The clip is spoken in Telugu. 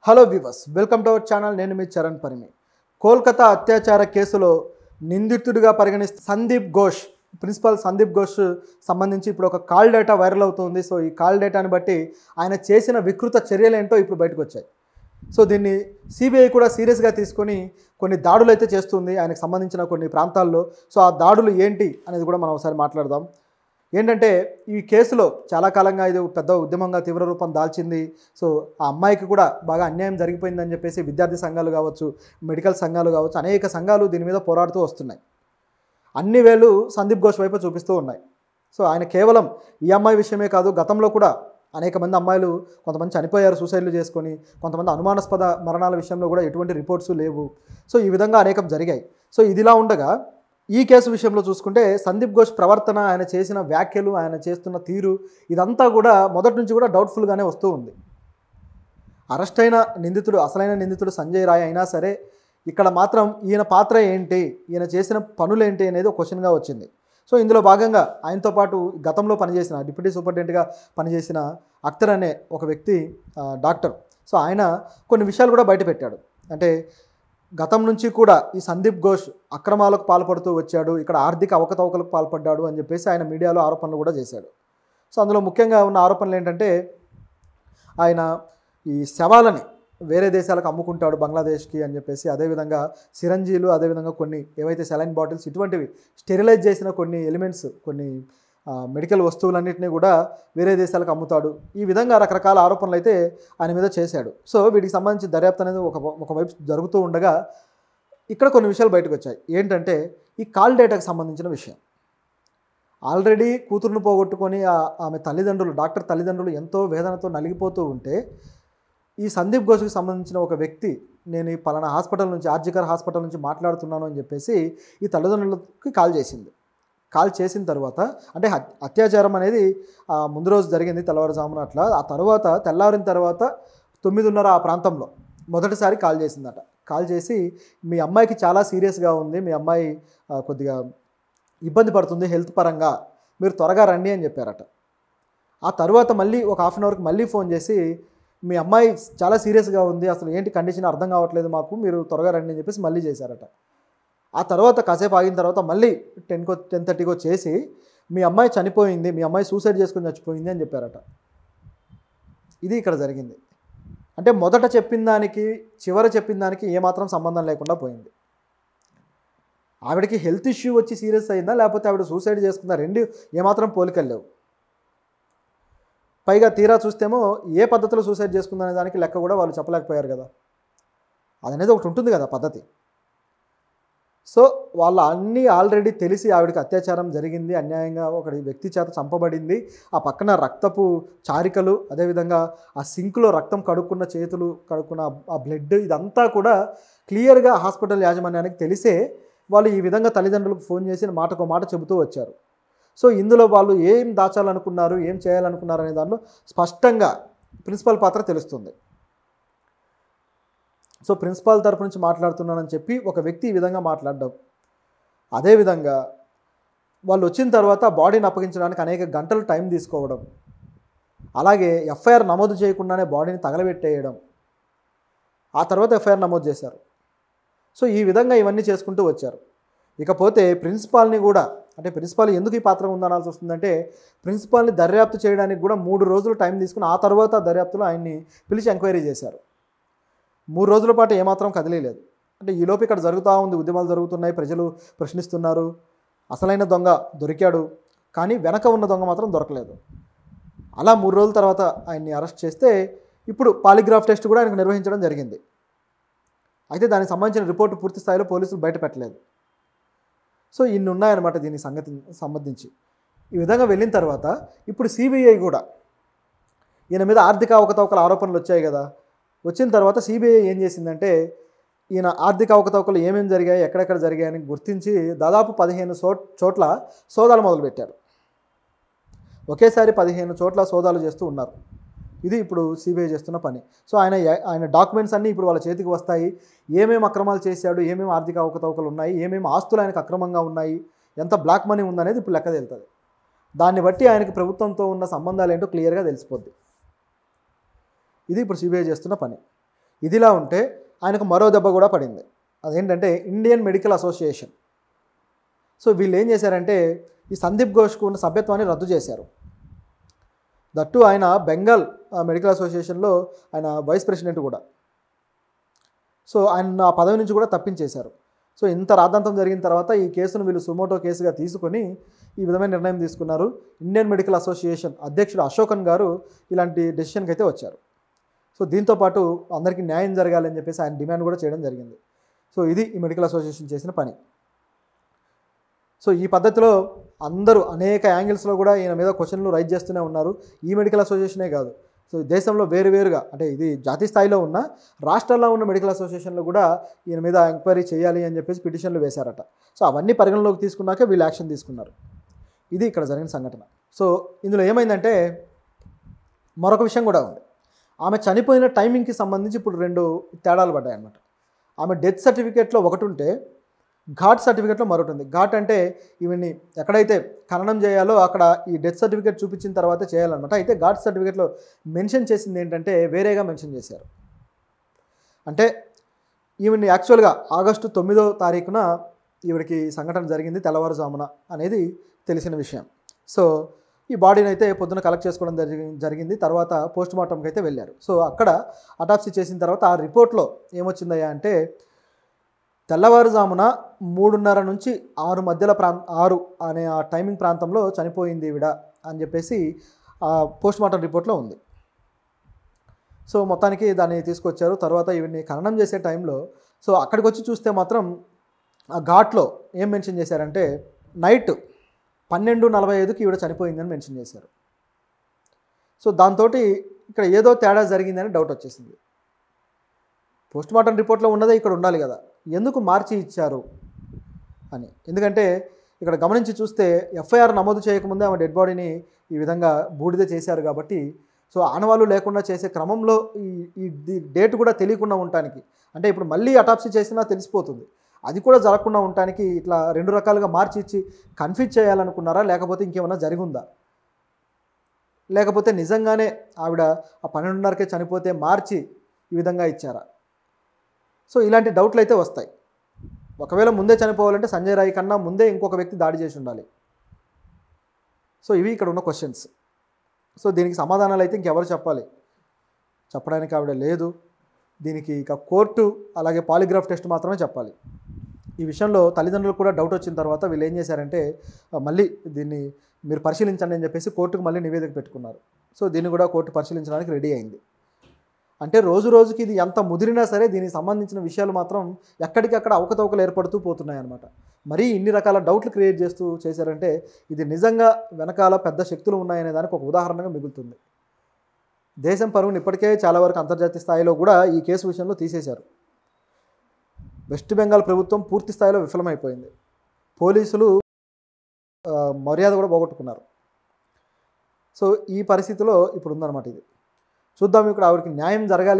Hello viewers, welcome to our channel. నేను మీ చరణ్ పరిమి. కోల్కతా అత్యాచార కేసులో నిందితుడిగా పరిగణిస్తే ప్రిన్సిపల్ సందీప్ ఘోష్ సంబంధించి ఇప్పుడు ఒక కాల్ డేటా వైరల్ అవుతుంది. సో ఈ కాల్ డేటాని బట్టి ఆయన చేసిన వికృత చర్యలు ఏంటో ఇప్పుడు బయటకు వచ్చాయి. సో దీన్ని సిబిఐ కూడా సీరియస్గా తీసుకొని కొన్ని దాడులు అయితే చేస్తుంది ఆయనకు సంబంధించిన కొన్ని ప్రాంతాల్లో. సో ఆ దాడులు ఏంటి అనేది కూడా మనం ఒకసారి మాట్లాడదాం. ఏంటంటే ఈ కేసులో చాలా కాలంగా ఇది పెద్ద ఉద్యమంగా తీవ్ర రూపం దాల్చింది. సో ఆ అమ్మాయికి కూడా బాగా అన్యాయం జరిగిపోయిందని చెప్పేసి విద్యార్థి సంఘాలు కావచ్చు, మెడికల్ సంఘాలు కావచ్చు, అనేక సంఘాలు దీని మీద పోరాడుతూ వస్తున్నాయి. అన్ని వేలు సందీప్ ఘోష్ వైపు చూపిస్తూ ఉన్నాయి. సో ఆయన కేవలం ఈ అమ్మాయి విషయమే కాదు, గతంలో కూడా అనేక మంది అమ్మాయిలు కొంతమంది చనిపోయారు సూసైడ్లు చేసుకొని, కొంతమంది అనుమానాస్పద మరణాల విషయంలో కూడా ఎటువంటి రిపోర్ట్స్ లేవు. సో ఈ విధంగా అనేకం జరిగాయి. సో ఇదిలా ఉండగా ఈ కేసు విషయంలో చూసుకుంటే సందీప్ ఘోష్ ప్రవర్తన, ఆయన చేసిన వ్యాఖ్యలు, ఆయన చేస్తున్న తీరు ఇదంతా కూడా మొదటి నుంచి కూడా డౌట్ఫుల్గానే వస్తూ ఉంది. అరెస్ట్ అయిన నిందితుడు, అసలైన నిందితుడు సంజయ్ రాయ్ అయినా సరే ఇక్కడ మాత్రం ఈయన పాత్ర ఏంటి, ఈయన చేసిన పనులేంటి అనేది ఒక క్వశ్చన్గా వచ్చింది. సో ఇందులో భాగంగా ఆయనతో పాటు గతంలో పనిచేసిన డిప్యూటీ సూపరింటెండెంట్గా పనిచేసిన అఖ్తర్ అనే ఒక వ్యక్తి, డాక్టర్, సో ఆయన కొన్ని విషయాలు కూడా బయటపెట్టాడు. అంటే గతం నుంచి కూడా ఈ సందీప్ ఘోష్ అక్రమాలకు పాల్పడుతూ వచ్చాడు, ఇక్కడ ఆర్థిక అవకతవకలకు పాల్పడ్డాడు అని చెప్పేసి ఆయన మీడియాలో ఆరోపణలు కూడా చేశాడు. సో అందులో ముఖ్యంగా ఉన్న ఆరోపణలు ఏంటంటే ఆయన ఈ శవాలని వేరే దేశాలకు అమ్ముకుంటాడు, బంగ్లాదేశ్కి అని చెప్పేసి, అదేవిధంగా సిరంజీలు, అదేవిధంగా కొన్ని ఏవైతే సెలైన్ బాటిల్స్ ఇటువంటివి స్టెరిలైజ్ చేసిన కొన్ని ఎలిమెంట్స్, కొన్ని మెడికల్ వస్తువులన్నింటినీ కూడా వేరే దేశాలకు అమ్ముతాడు. ఈ విధంగా రకరకాల ఆరోపణలు అయితే ఆయన మీద చేశాడు. సో వీటికి సంబంధించి దర్యాప్తు అనేది ఒకవైపు జరుగుతూ ఉండగా ఇక్కడ కొన్ని విషయాలు బయటకు వచ్చాయి. ఏంటంటే ఈ కాల్ డేటాకు సంబంధించిన విషయం. ఆల్రెడీ కూతురును పోగొట్టుకొని ఆమె తల్లిదండ్రులు, డాక్టర్ తల్లిదండ్రులు ఎంతో వేదనతో నలిగిపోతూ ఉంటే ఈ సందీప్ ఘోష్కి సంబంధించిన ఒక వ్యక్తి, నేను ఈ పలానా హాస్పిటల్ నుంచి, ఆర్జికర్ హాస్పిటల్ నుంచి మాట్లాడుతున్నాను అని చెప్పేసి ఈ తల్లిదండ్రులకి కాల్ చేసింది. కాల్ చేసిన తర్వాత, అంటే అత్యాచారం అనేది ముందు రోజు జరిగింది తెల్లవారుజామున అట్లా. ఆ తర్వాత తెల్లారిన తర్వాత 9:30 ఆ ప్రాంతంలో మొదటిసారి కాల్ చేసిందట. కాల్ చేసి మీ అమ్మాయికి చాలా సీరియస్గా ఉంది, మీ అమ్మాయి కొద్దిగా ఇబ్బంది పడుతుంది హెల్త్ పరంగా, మీరు త్వరగా రండి అని చెప్పారట. ఆ తర్వాత మళ్ళీ ఒక హాఫ్ అన్ అవర్కి మళ్ళీ ఫోన్ చేసి మీ అమ్మాయి చాలా సీరియస్గా ఉంది, అసలు ఏంటి కండిషన్ అర్థం కావట్లేదు మాకు, మీరు త్వరగా రండి అని చెప్పేసి మళ్ళీ చేశారట. ఆ తర్వాత కాసేపు ఆగిన తర్వాత మళ్ళీ 10:30కో చేసి మీ అమ్మాయి చనిపోయింది, మీ అమ్మాయి సూసైడ్ చేసుకుని చచ్చిపోయింది అని చెప్పారట. ఇది ఇక్కడ జరిగింది. అంటే మొదట చెప్పిన దానికి చివర చెప్పిన దానికి ఏమాత్రం సంబంధం లేకుండా పోయింది. ఆవిడకి హెల్త్ ఇష్యూ వచ్చి సీరియస్ అయిందా, లేకపోతే ఆవిడ సూసైడ్ చేసుకుందా, రెండు ఏమాత్రం పోలికలు లేవు. పైగా తీరా చూస్తేమో ఏ పద్ధతిలో సూసైడ్ చేసుకుందనే దానికి లెక్క కూడా వాళ్ళు చెప్పలేకపోయారు కదా. అదనేది ఒకటి ఉంటుంది కదా పద్ధతి. సో వాళ్ళు అన్నీ ఆల్రెడీ తెలిసి ఆవిడకి అత్యాచారం జరిగింది, అన్యాయంగా ఒక వ్యక్తి చేత చంపబడింది, ఆ పక్కన రక్తపు చారికలు, అదేవిధంగా ఆ సింక్లో రక్తం కడుక్కున్న చేతులు, కడుక్కున్న ఆ బ్లడ్, ఇదంతా కూడా క్లియర్గా హాస్పిటల్ యాజమాన్యానికి తెలిసే వాళ్ళు ఈ విధంగా తల్లిదండ్రులకు ఫోన్ చేసి మాటకో మాట చెబుతూ వచ్చారు. సో ఇందులో వాళ్ళు ఏం దాచాలనుకున్నారు, ఏం చేయాలనుకున్నారు అనే దానిలో స్పష్టంగా ప్రిన్సిపల్ పాత్ర తెలుస్తుంది. సో ప్రిన్సిపాల్ తరపు నుంచి మాట్లాడుతున్నానని చెప్పి ఒక వ్యక్తి ఈ విధంగా మాట్లాడడం, అదేవిధంగా వాళ్ళు వచ్చిన తర్వాత బాడీని అప్పగించడానికి అనేక గంటలు టైం తీసుకోవడం, అలాగే ఎఫ్ఐఆర్ నమోదు చేయకుండానే బాడీని తగలబెట్టేయడం, ఆ తర్వాత ఎఫ్ఐఆర్ నమోదు చేశారు. సో ఈ విధంగా ఇవన్నీ చేసుకుంటూ వచ్చారు. ఇకపోతే ప్రిన్సిపాల్ని కూడా, అంటే ప్రిన్సిపాల్ ఎందుకు ఈ పాత్ర ఉందనాల్సి వస్తుందంటే, ప్రిన్సిపాల్ని దర్యాప్తు చేయడానికి కూడా 3 రోజులు టైం తీసుకుని ఆ తర్వాత దర్యాప్తులో ఆయన్ని పిలిచి ఎంక్వైరీ చేశారు. 3 రోజుల పాటు ఏమాత్రం కదిలేదు. అంటే ఈలోపు ఇక్కడ జరుగుతూ ఉంది, ఉద్యమాలు జరుగుతున్నాయి, ప్రజలు ప్రశ్నిస్తున్నారు, అసలైన దొంగ దొరికాడు, కానీ వెనక ఉన్న దొంగ మాత్రం దొరకలేదు. అలా 3 రోజుల తర్వాత ఆయన్ని అరెస్ట్ చేస్తే ఇప్పుడు పాలిగ్రాఫ్ టెస్ట్ కూడా ఆయనకు నిర్వహించడం జరిగింది. అయితే దానికి సంబంధించిన రిపోర్టు పూర్తి స్థాయిలో పోలీసులు బయట పెట్టలేదు. సో ఇన్ని ఉన్నాయన్నమాట దీనికి సంబంధించి. ఈ విధంగా వెళ్ళిన తర్వాత ఇప్పుడు సిబిఐ కూడా ఈయన మీద ఆర్థిక అవకతవకల ఆరోపణలు వచ్చాయి కదా. వచ్చిన తర్వాత సిబిఐ ఏం చేసిందంటే, ఈయన ఆర్థిక అవకతవకలు ఏమేమి జరిగాయి, ఎక్కడెక్కడ జరిగాయని గుర్తించి దాదాపు 15 చోట్ల సోదాలు మొదలుపెట్టారు. ఒకేసారి 15 చోట్ల సోదాలు చేస్తూ ఉన్నారు. ఇది ఇప్పుడు సిబిఐ చేస్తున్న పని. సో ఆయన డాక్యుమెంట్స్ అన్నీ ఇప్పుడు వాళ్ళ చేతికి వస్తాయి. ఏమేమి అక్రమాలు చేశాడు, ఏమేమి ఆర్థిక అవకతవకలు ఉన్నాయి, ఏమేమి ఆస్తులు ఆయనకు అక్రమంగా ఉన్నాయి, ఎంత బ్లాక్ మనీ ఉందనేది ఇప్పుడు లెక్క తేలుతుంది. దాన్ని బట్టి ఆయనకి ప్రభుత్వంతో ఉన్న సంబంధాలు ఏంటో క్లియర్గా తెలిసిపోద్ది. ఇది ఇప్పుడు సిబిఐ చేస్తున్న పని. ఇదిలా ఉంటే ఆయనకు మరో దెబ్బ కూడా పడింది. అదేంటంటే ఇండియన్ మెడికల్ అసోసియేషన్. సో వీళ్ళు ఏం చేశారంటే ఈ సందీప్ ఘోష్కు ఉన్న సభ్యత్వాన్ని రద్దు చేశారు. దట్టు ఆయన బెంగాల్ మెడికల్ అసోసియేషన్లో ఆయన వైస్ ప్రెసిడెంట్ కూడా. సో ఆయన ఆ పదవి నుంచి కూడా తప్పించేశారు. సో ఇంత రాద్ధాంతం జరిగిన తర్వాత ఈ కేసును వీళ్ళు సుమోటో కేసుగా తీసుకొని ఈ విధమైన నిర్ణయం తీసుకున్నారు. ఇండియన్ మెడికల్ అసోసియేషన్ అధ్యక్షుడు అశోకన్ గారు ఇలాంటి డెసిషన్కి అయితే వచ్చారు. సో దీంతోపాటు అందరికీ న్యాయం జరగాలని చెప్పేసి ఆయన డిమాండ్ కూడా చేయడం జరిగింది. సో ఇది ఈ మెడికల్ అసోసియేషన్ చేసిన పని. సో ఈ పద్ధతిలో అందరూ అనేక యాంగిల్స్లో కూడా ఈయన మీద క్వశ్చన్లు రైజ్ చేస్తూనే ఉన్నారు. ఈ మెడికల్ అసోసియేషనే కాదు, సో దేశంలో వేరువేరుగా అంటే ఇది జాతీయ స్థాయిలో ఉన్న రాష్ట్రాల్లో ఉన్న మెడికల్ అసోసియేషన్లు కూడా ఈయన మీద ఎంక్వైరీ చేయాలి అని చెప్పేసి పిటిషన్లు వేశారట. సో అవన్నీ పరిగణలోకి తీసుకున్నాకే వీళ్ళు యాక్షన్ తీసుకున్నారు. ఇది ఇక్కడ జరిగిన సంఘటన. సో ఇందులో ఏమైందంటే మరొక విషయం కూడా ఉంది. ఆమె చనిపోయిన టైమింగ్కి సంబంధించి ఇప్పుడు 2 తేడాలు పడ్డాయి అన్నమాట. ఆమె డెత్ సర్టిఫికేట్లో ఒకటి ఉంటే ఘాట్ సర్టిఫికేట్లో మరొకటి ఉంది. ఘాట్ అంటే ఈవెన్ని ఎక్కడైతే ఖననం చేయాలో అక్కడ ఈ డెత్ సర్టిఫికేట్ చూపించిన తర్వాతే చేయాలన్నమాట. అయితే ఘాట్ సర్టిఫికేట్లో మెన్షన్ చేసింది ఏంటంటే వేరేగా మెన్షన్ చేశారు. అంటే ఈవెన్ని యాక్చువల్గా ఆగస్టు 9వ తారీఖున ఈవిడికి సంఘటన జరిగింది తెల్లవారుజామున అనేది తెలిసిన విషయం. సో ఈ బాడీని అయితే పొద్దున కలెక్ట్ చేసుకోవడం జరిగింది. తర్వాత పోస్ట్ మార్టంకి అయితే వెళ్ళారు. సో అక్కడ అటాప్సీ చేసిన తర్వాత ఆ రిపోర్ట్లో ఏమొచ్చిందయ్యా అంటే తెల్లవారుజామున 3:30 నుంచి 6 మధ్యల 6 అనే ఆ టైమింగ్ ప్రాంతంలో చనిపోయింది ఈవిడ అని చెప్పేసి పోస్ట్ మార్టం రిపోర్ట్లో ఉంది. సో మొత్తానికి దాన్ని తీసుకొచ్చారు. తర్వాత ఈవిడ్ని ఖననం చేసే టైంలో సో అక్కడికి వచ్చి చూస్తే మాత్రం ఆ ఘాట్లో ఏం మెన్షన్ చేశారంటే నైట్ 12:45కి ఈవిడ చనిపోయిందని మెన్షన్ చేశారు. సో దాంతో ఇక్కడ ఏదో తేడా జరిగిందని డౌట్ వచ్చేసింది. పోస్ట్ మార్టం రిపోర్ట్లో ఉన్నదే ఇక్కడ ఉండాలి కదా, ఎందుకు మార్చి ఇచ్చారు అని. ఎందుకంటే ఇక్కడ గమనించి చూస్తే ఎఫ్ఐఆర్ నమోదు చేయకముందే ఆమె డెడ్ బాడీని ఈ విధంగా బూడిద చేశారు కాబట్టి సో ఆనవాళ్ళు లేకుండా చేసే క్రమంలో ఈ డేట్ కూడా తెలియకుండా ఉండటానికి, అంటే ఇప్పుడు మళ్ళీ అటాప్సీ చేసినా తెలిసిపోతుంది, అది కూడా జరగకుండా ఉండటానికి ఇట్లా 2 రకాలుగా మార్చి ఇచ్చి కన్ఫ్యూజ్ చేయాలనుకున్నారా, లేకపోతే ఇంకేమైనా జరిగిందా, లేకపోతే నిజంగానే ఆవిడ ఆ 12:30కే చనిపోతే మార్చి ఈ విధంగా ఇచ్చారా. సో ఇలాంటి డౌట్లు అయితే వస్తాయి. ఒకవేళ ముందే చనిపోవాలంటే సంజయ్ రాయ్ కన్నా ముందే ఇంకొక వ్యక్తి దాడి చేసి ఉండాలి. సో ఇవి ఇక్కడ ఉన్న క్వశ్చన్స్. సో దీనికి సమాధానాలు అయితే ఇంకెవరు చెప్పాలి, చెప్పడానికి ఆవిడ లేదు. దీనికి ఇక కోర్టు అలాగే పాలిగ్రాఫ్ టెస్ట్ మాత్రమే చెప్పాలి. ఈ విషయంలో తల్లిదండ్రులకు కూడా డౌట్ వచ్చిన తర్వాత వీళ్ళు ఏం చేశారంటే మళ్ళీ దీన్ని మీరు పరిశీలించండి అని చెప్పేసి కోర్టుకు మళ్ళీ నివేదిక పెట్టుకున్నారు. సో దీన్ని కూడా కోర్టు పరిశీలించడానికి రెడీ అయింది. అంటే రోజు రోజుకి ఇది ఎంత ముదిరినా సరే దీనికి సంబంధించిన విషయాలు మాత్రం ఎక్కడికక్కడ అవకతవకలు ఏర్పడుతూ పోతున్నాయి అన్నమాట. మరీ ఇన్ని రకాల డౌట్లు క్రియేట్ చేస్తూ చేశారంటే ఇది నిజంగా వెనకాల పెద్ద శక్తులు ఉన్నాయనే దానికి ఒక ఉదాహరణగా మిగులుతుంది. దేశం పరువుని ఇప్పటికే చాలా వరకు అంతర్జాతీయ స్థాయిలో కూడా ఈ కేసు విషయంలో తీసేశారు. వెస్ట్ బెంగాల్ ప్రభుత్వం పూర్తి స్థాయిలో విఫలమైపోయింది. పోలీసులు మర్యాద కూడా పోగొట్టుకున్నారు. సో ఈ పరిస్థితిలో ఇప్పుడు ఉందన్నమాట ఇది. చూద్దాం, ఇక్కడ ఆవిడకి న్యాయం జరగాలి.